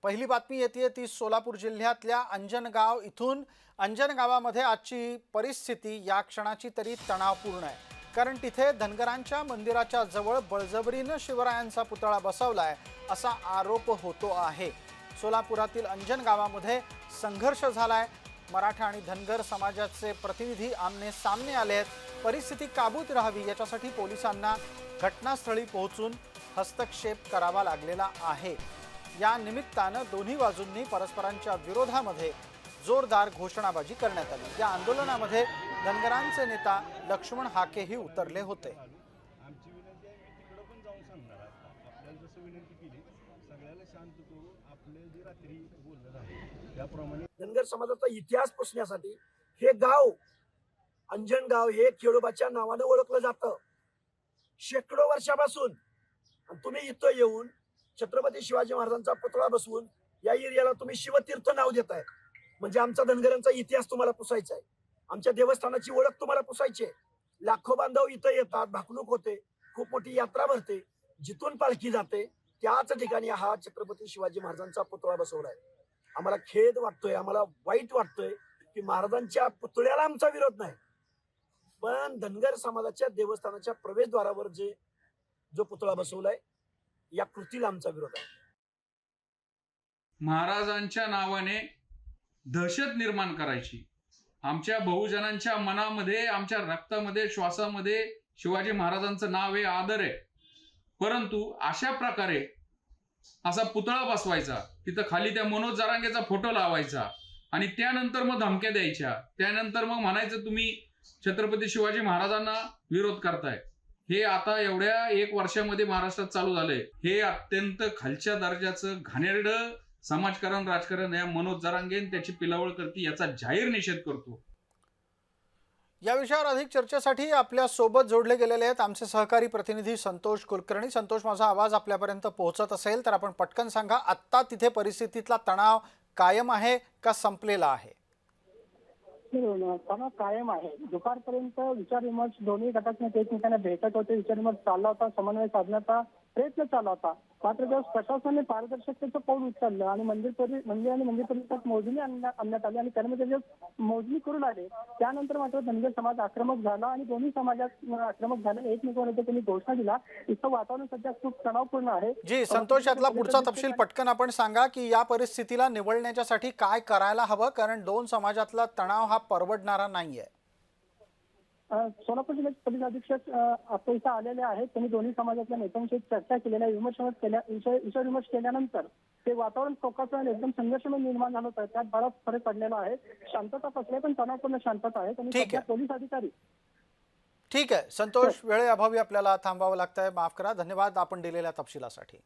पहिली बातमी येते ती सोलापूर जिल्ह्यातल्या अंजनगाव इथून। अंजनगावामध्ये आजची परिस्थिती या क्षणाची तरी तणावपूर्ण आहे, कारण तिथे धनगरांच्या मंदिराच्या जवळ बळजबरीने शिवरायांचा पुतळा बसवलाय असा आरोप होतो आहे। सोलापुरातील अंजनगावामध्ये संघर्ष झालाय। मराठा आणि धनगर समाजाचे प्रतिनिधी आमने सामने आले आहेत। परिस्थिती काबूत राहावी याच्यासाठी पोलिसांना घटनास्थळी पोहोचून हस्तक्षेप करावा लागलेला आहे। या निमित्तानं दोन्ही बाजूंनी परस्परांच्या विरोधामध्ये जोरदार घोषणाबाजी करण्यात आली। या आंदोलनामध्ये धनगरांचे नेता लक्ष्मण हाकेही उतरले होते। आमची विनंती आहे की तिकडे पण जाऊन सांगणार आपल्याला जसं विनंती केली सगळ्याला शांत करून आपले जे रात्री बोललं आहे त्याप्रमाणे धनगर समाजाचा इतिहास पुसण्यासाठी हे गाव अंजनगाव हे खेडोबाच्या नावाने ओळखलं जातं शेकडो वर्षापासून। तुम्ही इथं येऊन छत्रपती शिवाजी महाराजांचा पुतळा बसवून या एरियाला तुम्ही शिवतीर्थ नाव देताय, म्हणजे आमचा धनगरांचा इतिहास तुम्हाला पुसायचा आहे, आमच्या देवस्थानाची ओळख तुम्हाला पुसायची आहे। लाखो बांधव इथं येतात, भाकणूक होते, खूप मोठी यात्रा भरते, जिथून पालखी जाते त्याच ठिकाणी हा छत्रपती शिवाजी महाराजांचा पुतळा बसवलाय। आम्हाला खेद वाटतोय, आम्हाला वाईट वाटतोय की महाराजांच्या पुतळ्याला आमचा विरोध नाही, पण धनगर समाजाच्या देवस्थानाच्या प्रवेशद्वारावर जो पुतळा बसवलाय या कृतीला आमचा विरोध आहे। महाराजांच्या नावाने दहशत निर्माण करायची, आमच्या बहुजनांच्या मनामध्ये, आमच्या रक्तामध्ये, श्वासामध्ये शिवाजी महाराजांचं नाव आहे, आदर आहे, परंतु अशा प्रकारे असा पुतळा बसवायचा, तिथं खाली त्या मनोज जरांगेचा फोटो लावायचा आणि त्यानंतर मग धमक्या द्यायच्या, त्यानंतर मग म्हणायचं तुम्ही छत्रपती शिवाजी महाराजांना विरोध करताय। हे आता एवढ्या 1 वर्षामध्ये महाराष्ट्रात चालू झालंय। हे अत्यंत खालच्या दर्जाचं घाणेरडं समाजकारण, राजकारण या मनोज जरांगे त्याची पिलावळ करते, याचा जाहीर निषेध करतो। या विषयावर अधिक चर्चेसाठी आपल्या सोबत जोडले गेलेले आहेत आमचे सहकारी प्रतिनिधी संतोष कुलकर्णी। संतोष, माझा आवाज आपल्यापर्यंत पोहोचत असेल तर आपण पटकन सांगा, आत्ता तिथे परिस्थितीतला तणाव कायम आहे का संपलेला आहे? तणाव कायम आहे। दुपारपर्यंत विचारविमर्श दोन्ही गटात एकमेकांना भेटत होते, विचारविमर्श चालला होता, समन्वय साधण्याचा प्रयत्न चालला होता। मात्र जेव्हा प्रशासनाने पारदर्शकतेचं पाऊल उचललं आणि मंदिर परिसरात मोजणी आणण्यात आली आणि त्यामध्ये जेव्हा मोजणी करून आले त्यानंतर मात्र धनगर समाज आक्रमक झाला आणि दोन्ही समाजात आक्रमक झाले, एकमेकांमध्ये त्यांनी घोषणा दिला। इथं वातावरण सध्या खूप तणावपूर्ण आहे। जी संतोष, यातला पुढचा तपशील पटकन आपण सांगा की या परिस्थितीला निवळण्यासाठी काय करायला हवं, कारण दोन समाजातला तणाव हा परवडणारा नाहीये। सोलापूर जिल्ह्याचे पोलीस अधीक्षक आता इथं आलेले आहेत, त्यांनी दोन्ही समाजातल्या नेत्यांशी चर्चा केलेल्या विचारविमर्श केल्यानंतर ते वातावरण टोकाचं आणि एकदम संघर्षमय निर्माण झालं होतं, त्यात बराच फरक पडलेला आहे। शांतता पसली पण तणावपूर्ण शांतता आहे आणि सध्या पोलीस अधिकारी ठीक आहे संतोष, वेळेअभावी आपल्याला थांबावं लागतंय, माफ करा। धन्यवाद आपण दिलेल्या तपशिलासाठी।